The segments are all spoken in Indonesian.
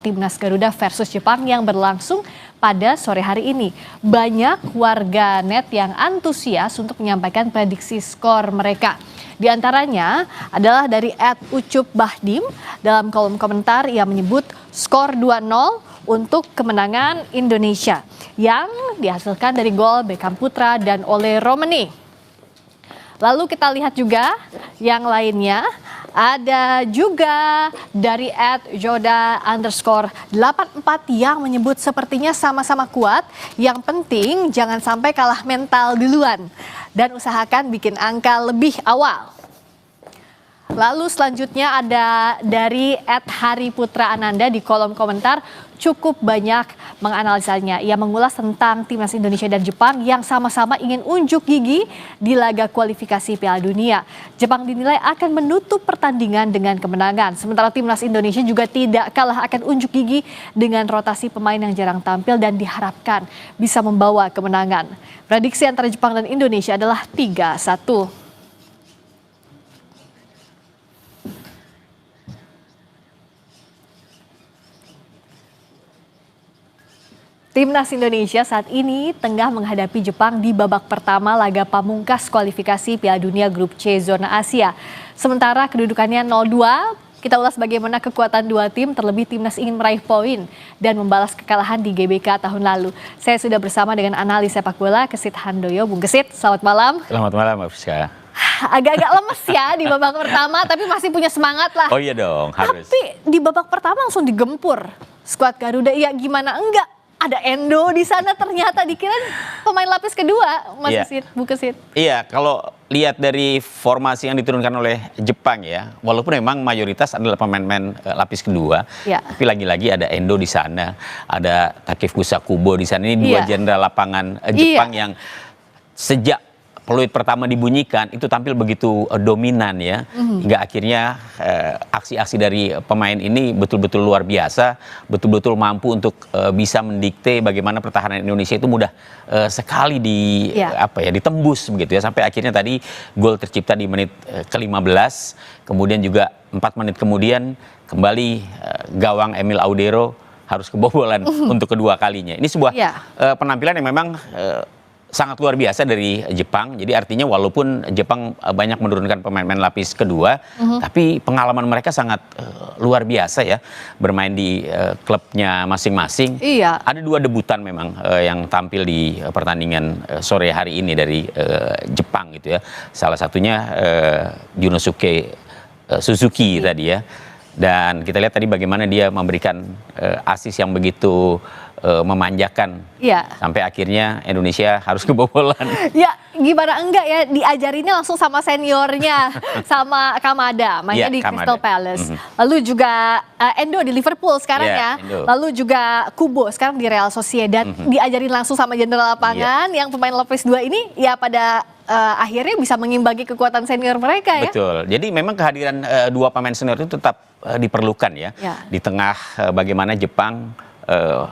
Timnas Garuda versus Jepang yang berlangsung pada sore hari ini. Banyak warga net yang antusias untuk menyampaikan prediksi skor mereka. Di antaranya adalah dari @ucupbahdim. Dalam kolom komentar ia menyebut skor 2-0 untuk kemenangan Indonesia yang dihasilkan dari gol Beckham Putra dan Ole Romeni. Lalu kita lihat juga yang lainnya. Ada juga dari @joda_84 yang menyebut sepertinya sama-sama kuat. Yang penting jangan sampai kalah mental duluan dan usahakan bikin angka lebih awal. Lalu selanjutnya ada dari @hariputraananda di kolom komentar cukup banyak menganalisanya. Ia mengulas tentang timnas Indonesia dan Jepang yang sama-sama ingin unjuk gigi di laga kualifikasi Piala Dunia. Jepang dinilai akan menutup pertandingan dengan kemenangan. Sementara timnas Indonesia juga tidak kalah akan unjuk gigi dengan rotasi pemain yang jarang tampil dan diharapkan bisa membawa kemenangan. Prediksi antara Jepang dan Indonesia adalah 3-1. Timnas Indonesia saat ini tengah menghadapi Jepang di babak pertama laga pamungkas kualifikasi Piala Dunia Grup C Zona Asia. Sementara kedudukannya 0-2, kita ulas bagaimana kekuatan dua tim, terlebih timnas ingin meraih poin dan membalas kekalahan di GBK tahun lalu. Saya sudah bersama dengan analis sepak bola Kesit Handoyo. Bung Kesit, selamat malam. Selamat malam, Mbak Friska. Agak-agak lemes ya di babak pertama, tapi masih punya semangat lah. Oh iya dong, harus. Tapi di babak pertama langsung digempur skuad Garuda, ya gimana enggak? Ada Endo di sana, ternyata dikira pemain lapis kedua, Mas Kesit, Bu Kesit. Iya, kalau lihat dari formasi yang diturunkan oleh Jepang ya, walaupun memang mayoritas adalah pemain-pemain lapis kedua, tapi lagi-lagi ada Endo di sana, ada Takefusa Kubo di sana. Ini dua jenderal lapangan Jepang yang sejak peluit pertama dibunyikan itu tampil begitu dominan ya, hingga akhirnya aksi-aksi dari pemain ini betul-betul luar biasa, betul-betul mampu untuk bisa mendikte bagaimana pertahanan Indonesia itu mudah sekali ditembus begitu ya, sampai akhirnya tadi gol tercipta di menit ke-15, kemudian juga 4 menit kemudian kembali gawang Emil Audero harus kebobolan untuk kedua kalinya. Ini sebuah penampilan yang memang sangat luar biasa dari Jepang. Jadi artinya walaupun Jepang banyak menurunkan pemain-pemain lapis kedua, tapi pengalaman mereka sangat luar biasa ya, bermain di klubnya masing-masing. Ada 2 debutan memang yang tampil di pertandingan sore hari ini dari Jepang gitu ya. Salah satunya Yunosuke Suzuki tadi ya. Dan kita lihat tadi bagaimana dia memberikan asis yang begitu memanjakan, sampai akhirnya Indonesia harus kebobolan. Ya gimana enggak ya, diajarinnya langsung sama seniornya, sama Kamada, mainnya di Crystal Palace. Lalu juga Endo di Liverpool sekarang lalu juga Kubo sekarang di Real Sociedad, diajarin langsung sama jenderal lapangan yang pemain lapis 2 ini ya pada akhirnya bisa mengimbangi kekuatan senior mereka ya. Betul, jadi memang kehadiran 2 pemain senior itu tetap diperlukan ya, di tengah bagaimana Jepang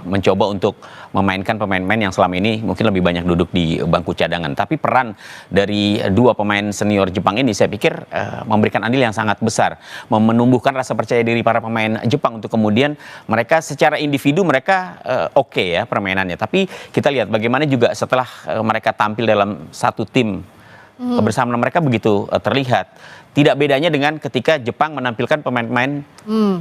mencoba untuk memainkan pemain-pemain yang selama ini mungkin lebih banyak duduk di bangku cadangan. Tapi peran dari 2 pemain senior Jepang ini saya pikir memberikan andil yang sangat besar, menumbuhkan rasa percaya diri para pemain Jepang untuk kemudian mereka secara individu mereka oke ya permainannya. Tapi kita lihat bagaimana juga setelah mereka tampil dalam satu tim, kebersamaan mereka begitu terlihat. Tidak bedanya dengan ketika Jepang menampilkan pemain-pemain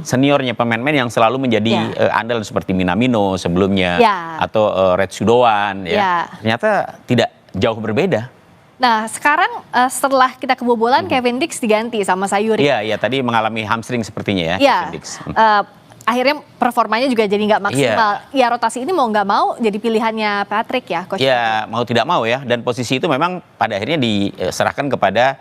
seniornya, pemain-pemain yang selalu menjadi andalan seperti Minamino sebelumnya, atau Retsudoan ya. Ternyata tidak jauh berbeda. Nah sekarang setelah kita kebobolan, Kevin Dix diganti sama Sayuri. Iya, tadi mengalami hamstring sepertinya ya. Kevin Dix. Akhirnya performanya juga jadi nggak maksimal. Ya rotasi ini mau nggak mau jadi pilihannya Patrick ya, Coach. Ya mau tidak mau ya, dan posisi itu memang pada akhirnya diserahkan kepada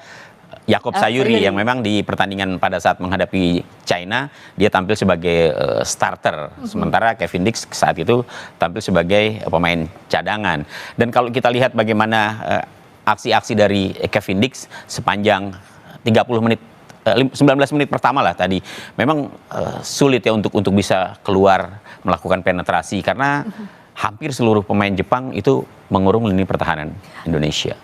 Yakob Sayuri yang memang di pertandingan pada saat menghadapi China dia tampil sebagai starter, sementara Kevin Dix saat itu tampil sebagai pemain cadangan. Dan kalau kita lihat bagaimana aksi-aksi dari Kevin Dix sepanjang 19 menit pertama lah tadi, memang sulit ya untuk bisa keluar melakukan penetrasi karena hampir seluruh pemain Jepang itu mengurung lini pertahanan Indonesia.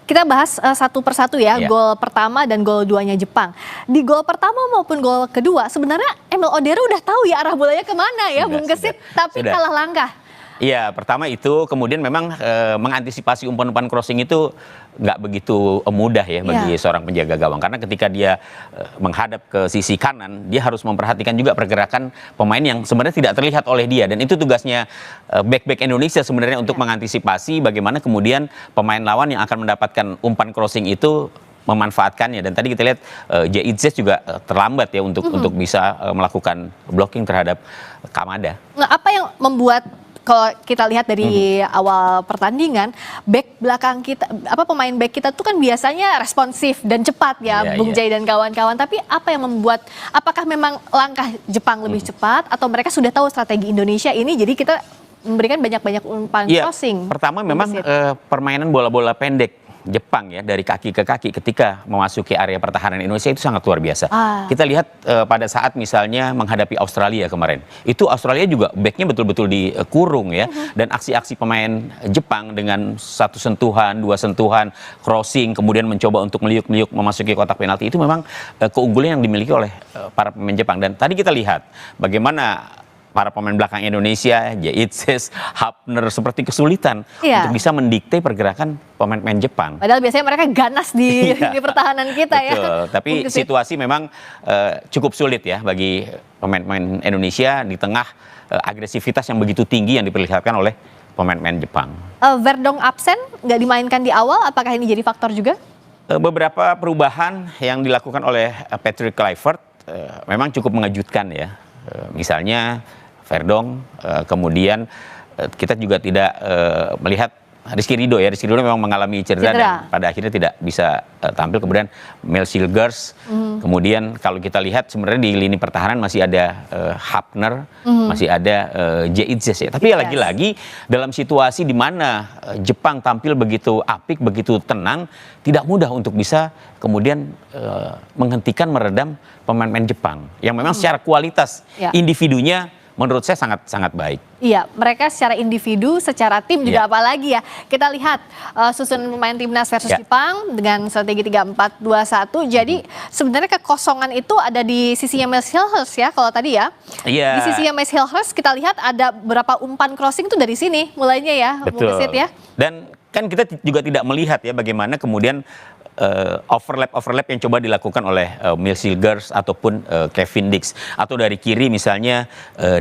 Kita bahas satu persatu ya, gol pertama dan gol duanya Jepang. Di gol pertama maupun gol kedua, sebenarnya Emil Odero udah tahu ya arah bolanya kemana ya, Bung Kesit, tapi kalah langkah. Iya, pertama itu, kemudian memang mengantisipasi umpan-umpan crossing itu nggak begitu mudah ya bagi seorang penjaga gawang. Karena ketika dia menghadap ke sisi kanan, dia harus memperhatikan juga pergerakan pemain yang sebenarnya tidak terlihat oleh dia. Dan itu tugasnya back-back Indonesia sebenarnya untuk mengantisipasi bagaimana kemudian pemain lawan yang akan mendapatkan umpan crossing itu memanfaatkannya. Dan tadi kita lihat J.I.Z juga terlambat ya untuk bisa melakukan blocking terhadap Kamada. Nah, apa yang membuat, kalau kita lihat dari awal pertandingan, back belakang kita, pemain back kita tuh kan biasanya responsif dan cepat ya, Bung Jai dan kawan-kawan. Tapi apa yang membuat, apakah memang langkah Jepang lebih cepat atau mereka sudah tahu strategi Indonesia ini, jadi kita memberikan banyak-banyak umpan crossing? Pertama memang permainan bola-bola pendek Jepang ya, dari kaki ke kaki ketika memasuki area pertahanan Indonesia itu sangat luar biasa. Kita lihat pada saat misalnya menghadapi Australia kemarin, itu Australia juga backnya betul-betul dikurung ya, dan aksi-aksi pemain Jepang dengan satu sentuhan, dua sentuhan, crossing, kemudian mencoba untuk meliuk-meliuk memasuki kotak penalti, itu memang keunggulan yang dimiliki oleh para pemain Jepang. Dan tadi kita lihat bagaimana para pemain belakang Indonesia, J.I.Z, Hapner seperti kesulitan untuk bisa mendikte pergerakan pemain-pemain Jepang. Padahal biasanya mereka ganas di pertahanan kita. Betul. Ya. Tapi situasi memang cukup sulit ya bagi pemain-pemain Indonesia di tengah agresivitas yang begitu tinggi yang diperlihatkan oleh pemain-pemain Jepang. Verdong absen, nggak dimainkan di awal, apakah ini jadi faktor juga? Beberapa perubahan yang dilakukan oleh Patrick Kluivert memang cukup mengejutkan ya. Misalnya Verdong, kemudian kita juga tidak melihat Rizky Ridho ya. Rizky Ridho memang mengalami cedera dan pada akhirnya tidak bisa tampil. Kemudian Mel Silgers, kemudian kalau kita lihat sebenarnya di lini pertahanan masih ada Hapner, masih ada J.I.Z ya. Tapi lagi-lagi dalam situasi di mana Jepang tampil begitu apik, begitu tenang, tidak mudah untuk bisa kemudian menghentikan, meredam pemain-pemain Jepang yang memang secara kualitas individunya menurut saya sangat baik. Iya, mereka secara individu, secara tim juga apalagi ya. Kita lihat susunan pemain timnas versus Jepang dengan strategi 3-4-2-1. Jadi sebenarnya kekosongan itu ada di sisinya Mels Hilhers ya, kalau tadi ya. Di sisinya Mels Hilhers kita lihat ada berapa umpan crossing itu dari sini mulainya ya, Bung Kesit ya. Dan kan kita juga tidak melihat ya bagaimana kemudian overlap yang coba dilakukan oleh Mel Silgers ataupun Kevin Dix, atau dari kiri misalnya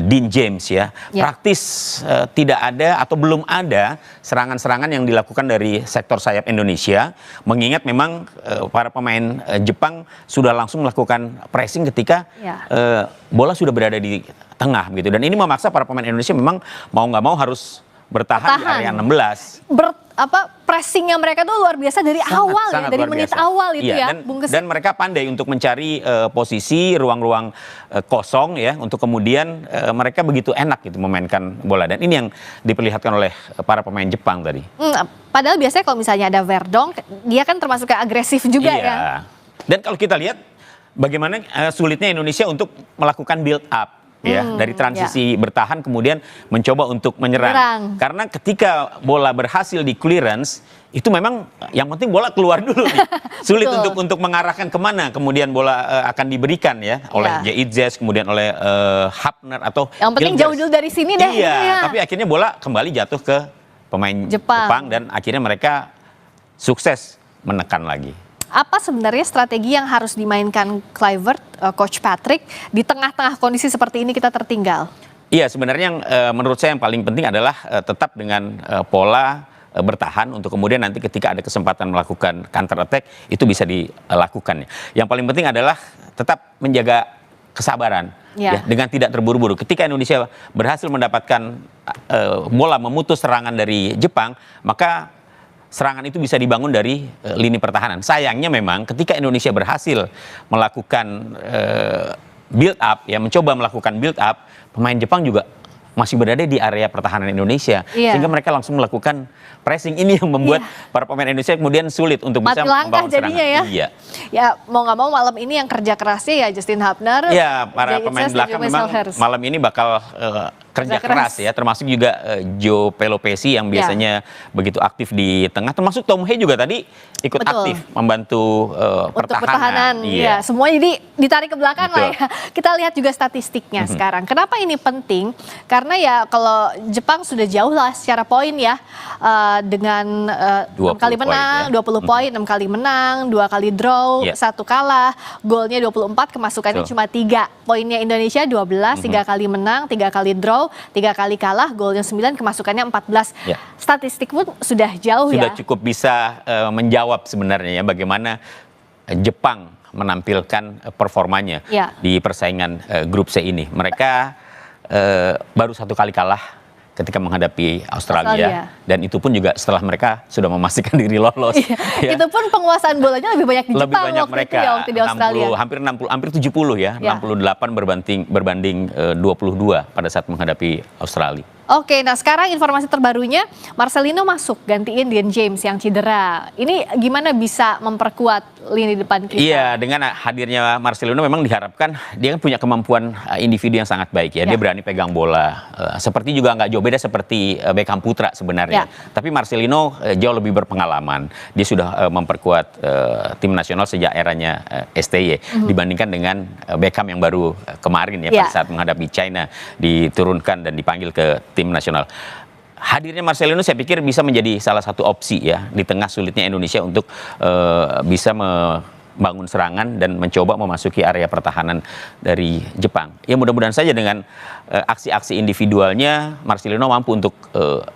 Dean James ya. Praktis tidak ada atau belum ada serangan-serangan yang dilakukan dari sektor sayap Indonesia, mengingat memang para pemain Jepang sudah langsung melakukan pressing ketika bola sudah berada di tengah gitu, dan ini memaksa para pemain Indonesia memang mau nggak mau harus bertahan di area 16. Pressingnya mereka tuh luar biasa dari awal ya, dari menit awal itu ya, Bung Kesit. Dan mereka pandai untuk mencari posisi ruang-ruang kosong ya, untuk kemudian mereka begitu enak gitu memainkan bola, dan ini yang diperlihatkan oleh para pemain Jepang tadi. Padahal biasanya kalau misalnya ada Verdong, dia kan termasuk ke agresif juga ya. Dan kalau kita lihat bagaimana sulitnya Indonesia untuk melakukan build up. Ya, dari transisi bertahan kemudian mencoba untuk menyerang. Karena ketika bola berhasil di clearance, itu memang yang penting bola keluar dulu nih. Sulit untuk mengarahkan kemana kemudian bola akan diberikan ya oleh J.I.Z, kemudian oleh Hapner atau yang penting jauh dulu dari sini deh. Tapi akhirnya bola kembali jatuh ke pemain Jepang dan akhirnya mereka sukses menekan lagi. Apa sebenarnya strategi yang harus dimainkan Kluivert, Coach Patrick, di tengah-tengah kondisi seperti ini kita tertinggal? Iya, sebenarnya yang menurut saya yang paling penting adalah tetap dengan pola bertahan untuk kemudian nanti ketika ada kesempatan melakukan counter attack itu bisa dilakukan. Yang paling penting adalah tetap menjaga kesabaran ya, dengan tidak terburu-buru. Ketika Indonesia berhasil mendapatkan bola memutus serangan dari Jepang, maka serangan itu bisa dibangun dari lini pertahanan. Sayangnya memang ketika Indonesia berhasil melakukan build up ya, mencoba melakukan build up, pemain Jepang juga masih berada di area pertahanan Indonesia, sehingga mereka langsung melakukan pressing. Ini yang membuat para pemain Indonesia kemudian sulit untuk bisa membangun serangan. Ya. Iya. Ya mau nggak mau malam ini yang kerja kerasnya ya Justin Hubner. Ya, para pemain belakang memang malam ini bakal kerja keras ya, termasuk juga Joe Pelopesi yang biasanya begitu aktif di tengah, termasuk Tom Hea juga tadi ikut aktif membantu pertahanan. Iya, semua jadi ditarik ke belakang lah ya. Kita lihat juga statistiknya sekarang. Kenapa ini penting? Karena ya kalau Jepang sudah jauh lah secara poin ya, dengan 6 kali menang, 20 poin, 6 kali menang, 2 kali draw, 1 kalah, golnya 24, kemasukannya cuma 3. Poinnya Indonesia 12, 3 kali menang, 3 kali draw, 3 kali kalah, golnya 9, kemasukannya 14. Statistik pun sudah jauh sudah cukup bisa menjawab sebenarnya ya bagaimana Jepang menampilkan performanya di persaingan grup C ini. Mereka baru 1 kali kalah ketika menghadapi Australia. Dan itu pun juga setelah mereka sudah memastikan diri lolos. Ya. Itu pun penguasaan bolanya lebih banyak di Jepang waktu mereka, itu ya, waktu di Australia. 60, hampir 70 ya, 68 berbanding 22 pada saat menghadapi Australia. Oke, nah sekarang informasi terbarunya Marcelino masuk gantiin Dean James yang cedera. Ini gimana bisa memperkuat lini depan kita? Iya, dengan hadirnya Marcelino memang diharapkan dia kan punya kemampuan individu yang sangat baik ya. Dia berani pegang bola. Seperti juga nggak jauh beda seperti Beckham Putra sebenarnya. Tapi Marcelino jauh lebih berpengalaman. Dia sudah memperkuat tim nasional sejak eranya STY dibandingkan dengan Beckham yang baru kemarin ya pada saat menghadapi China diturunkan dan dipanggil ke tim nasional. Hadirnya Marcelino saya pikir bisa menjadi salah satu opsi ya di tengah sulitnya Indonesia untuk bisa membangun serangan dan mencoba memasuki area pertahanan dari Jepang. Ya mudah-mudahan saja dengan aksi-aksi individualnya Marcelino mampu untuk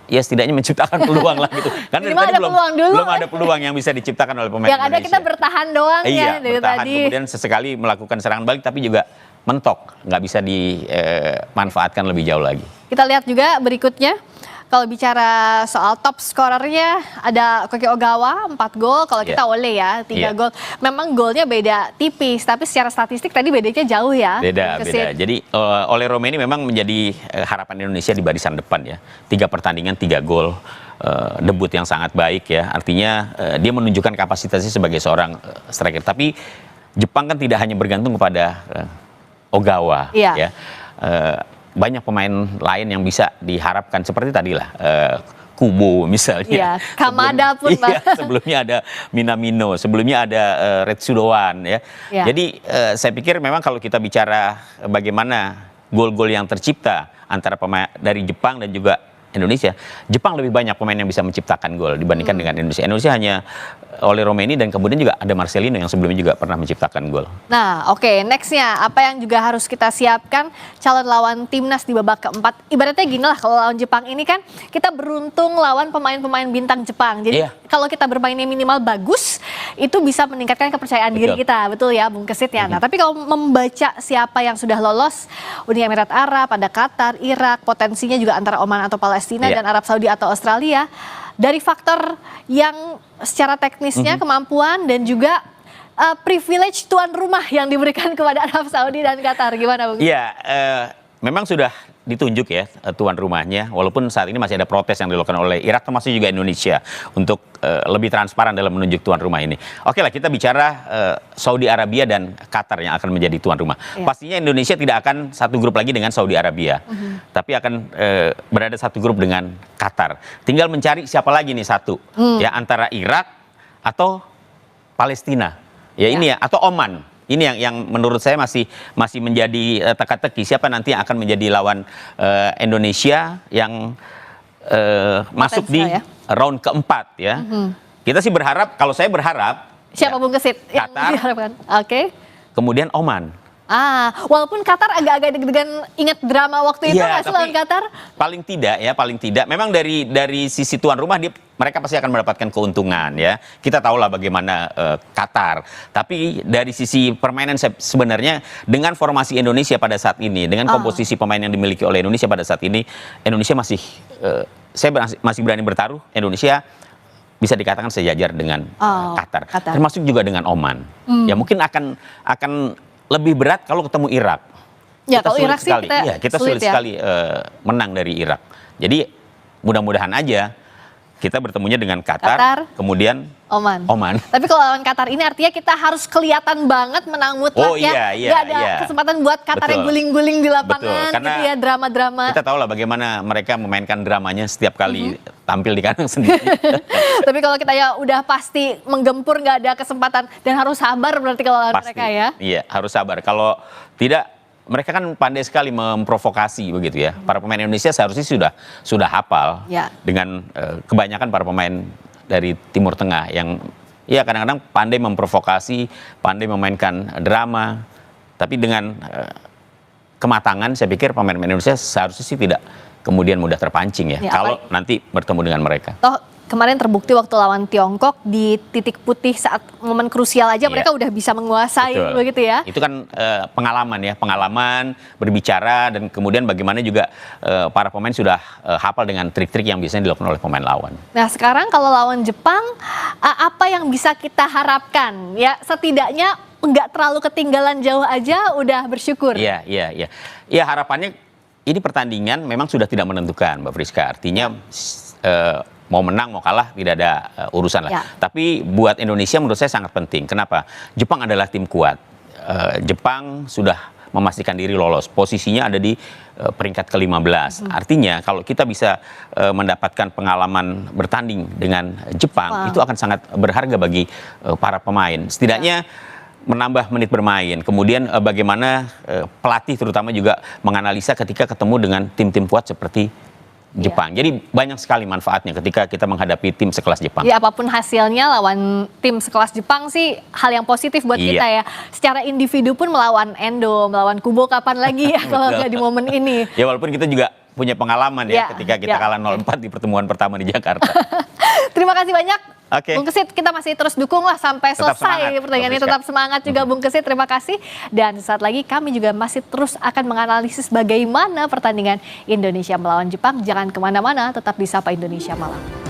ya setidaknya menciptakan peluang lah gitu. Karena dari tadi belum ada peluang yang bisa diciptakan oleh pemain Indonesia. Yang ada kita bertahan doang ya dari bertahan, tadi. Kemudian sesekali melakukan serangan balik tapi juga mentok, nggak bisa dimanfaatkan lebih jauh lagi. Kita lihat juga berikutnya, kalau bicara soal top scorernya ada Koki Ogawa 4 gol, kalau kita Ole ya 3 gol. Memang golnya beda tipis, tapi secara statistik tadi bedanya jauh ya. Beda. Jadi Ole Romeni memang menjadi harapan Indonesia di barisan depan ya. 3 pertandingan 3 gol. Debut yang sangat baik ya. Artinya dia menunjukkan kapasitasnya sebagai seorang striker. Tapi Jepang kan tidak hanya bergantung kepada Ogawa ya. Banyak pemain lain yang bisa diharapkan seperti tadi lah Kubo misalnya. Kamada pun sebelumnya ada Minamino, sebelumnya ada Retsudoan ya. Jadi saya pikir memang kalau kita bicara bagaimana gol-gol yang tercipta antara pemain dari Jepang dan juga Indonesia, Jepang lebih banyak pemain yang bisa menciptakan gol dibandingkan dengan Indonesia. Indonesia hanya Ole Romeni dan kemudian juga ada Marcelino yang sebelumnya juga pernah menciptakan gol. Nah, nextnya apa yang juga harus kita siapkan calon lawan timnas di babak keempat. Ibaratnya gini lah, kalau lawan Jepang ini kan kita beruntung lawan pemain-pemain bintang Jepang. Jadi kalau kita bermainnya minimal bagus, itu bisa meningkatkan kepercayaan diri kita, betul ya, Bung Kesit ya. Nah, tapi kalau membaca siapa yang sudah lolos, Uni Emirat Arab, ada Qatar, Irak, potensinya juga antara Oman atau Palestina dan Arab Saudi atau Australia. Dari faktor yang secara teknisnya kemampuan dan juga privilege tuan rumah yang diberikan kepada Arab Saudi dan Qatar, gimana Bung? Iya, memang sudah ditunjuk ya tuan rumahnya, walaupun saat ini masih ada protes yang dilakukan oleh Irak termasuk juga Indonesia untuk lebih transparan dalam menunjuk tuan rumah ini. Oke lah, kita bicara Saudi Arabia dan Qatar yang akan menjadi tuan rumah. Pastinya Indonesia tidak akan satu grup lagi dengan Saudi Arabia, tapi akan berada satu grup dengan Qatar. Tinggal mencari siapa lagi nih satu, ya antara Irak atau Palestina, ya ini ya, atau Oman. Ini yang menurut saya masih menjadi teka-teki siapa nanti yang akan menjadi lawan Indonesia yang masuk di round keempat ya. Kita sih berharap, kalau saya berharap siapa Bung Kesit yang diharapkan? Kemudian Oman. Walaupun Qatar agak-agak deg-degan, ingat drama waktu itu nggak sih lawan Qatar? Paling tidak. Memang dari sisi tuan rumah mereka pasti akan mendapatkan keuntungan ya. Kita tahulah bagaimana Qatar. Tapi dari sisi permainan sebenarnya dengan formasi Indonesia pada saat ini, dengan komposisi pemain yang dimiliki oleh Indonesia pada saat ini, Indonesia saya masih berani bertaruh. Indonesia bisa dikatakan sejajar dengan Qatar, termasuk juga dengan Oman. Ya mungkin akan lebih berat kalau ketemu Irak. Ya, kalau Irak sih kita sulit sekali menang dari Irak. Jadi mudah-mudahan aja kita bertemunya dengan Qatar. Kemudian Oman. Tapi kalau lawan Qatar ini artinya kita harus kelihatan banget menang mutlak Nggak ada kesempatan buat Qatar yang guling-guling di lapangan gitu ya, drama-drama. Kita tahu lah bagaimana mereka memainkan dramanya setiap kali tampil di kandang sendiri. Tapi kalau kita ya udah pasti menggempur, nggak ada kesempatan dan harus sabar berarti kalau lawan mereka ya. Iya, harus sabar. Kalau tidak, mereka kan pandai sekali memprovokasi begitu ya. Para pemain Indonesia seharusnya sudah hafal dengan kebanyakan para pemain dari Timur Tengah yang ya kadang-kadang pandai memprovokasi, pandai memainkan drama. Tapi dengan kematangan saya pikir pemain Indonesia seharusnya sih tidak kemudian mudah terpancing ya kalau nanti bertemu dengan mereka. Kemarin terbukti waktu lawan Tiongkok di titik putih saat momen krusial aja mereka udah bisa menguasai begitu ya. Itu kan pengalaman berbicara dan kemudian bagaimana juga para pemain sudah hafal dengan trik-trik yang biasanya dilakukan oleh pemain lawan. Nah, sekarang kalau lawan Jepang apa yang bisa kita harapkan? Ya, setidaknya nggak terlalu ketinggalan jauh aja udah bersyukur. Iya. Ya, harapannya ini pertandingan memang sudah tidak menentukan, Mbak Friska. Artinya mau menang mau kalah tidak ada urusan lah. Tapi buat Indonesia menurut saya sangat penting. Kenapa? Jepang adalah tim kuat. Jepang sudah memastikan diri lolos. Posisinya ada di peringkat ke-15. Artinya kalau kita bisa mendapatkan pengalaman bertanding dengan Jepang, itu akan sangat berharga bagi para pemain. Setidaknya menambah menit bermain. Kemudian bagaimana pelatih terutama juga menganalisa ketika ketemu dengan tim-tim kuat seperti Jepang. Jadi banyak sekali manfaatnya ketika kita menghadapi tim sekelas Jepang. Ya, apapun hasilnya lawan tim sekelas Jepang sih hal yang positif buat kita ya. Secara individu pun melawan Endo, melawan Kubo kapan lagi ya kalau nggak di momen ini. Ya, walaupun kita juga punya pengalaman ketika kita kalah 0-4 di pertemuan pertama di Jakarta. Terima kasih banyak. Bung Kesit, kita masih terus dukung lah sampai selesai pertandingan ini. Tetap semangat juga Bung Kesit, terima kasih. Dan saat lagi kami juga masih terus akan menganalisis bagaimana pertandingan Indonesia melawan Jepang. Jangan kemana-mana, tetap di Sapa Indonesia Malam.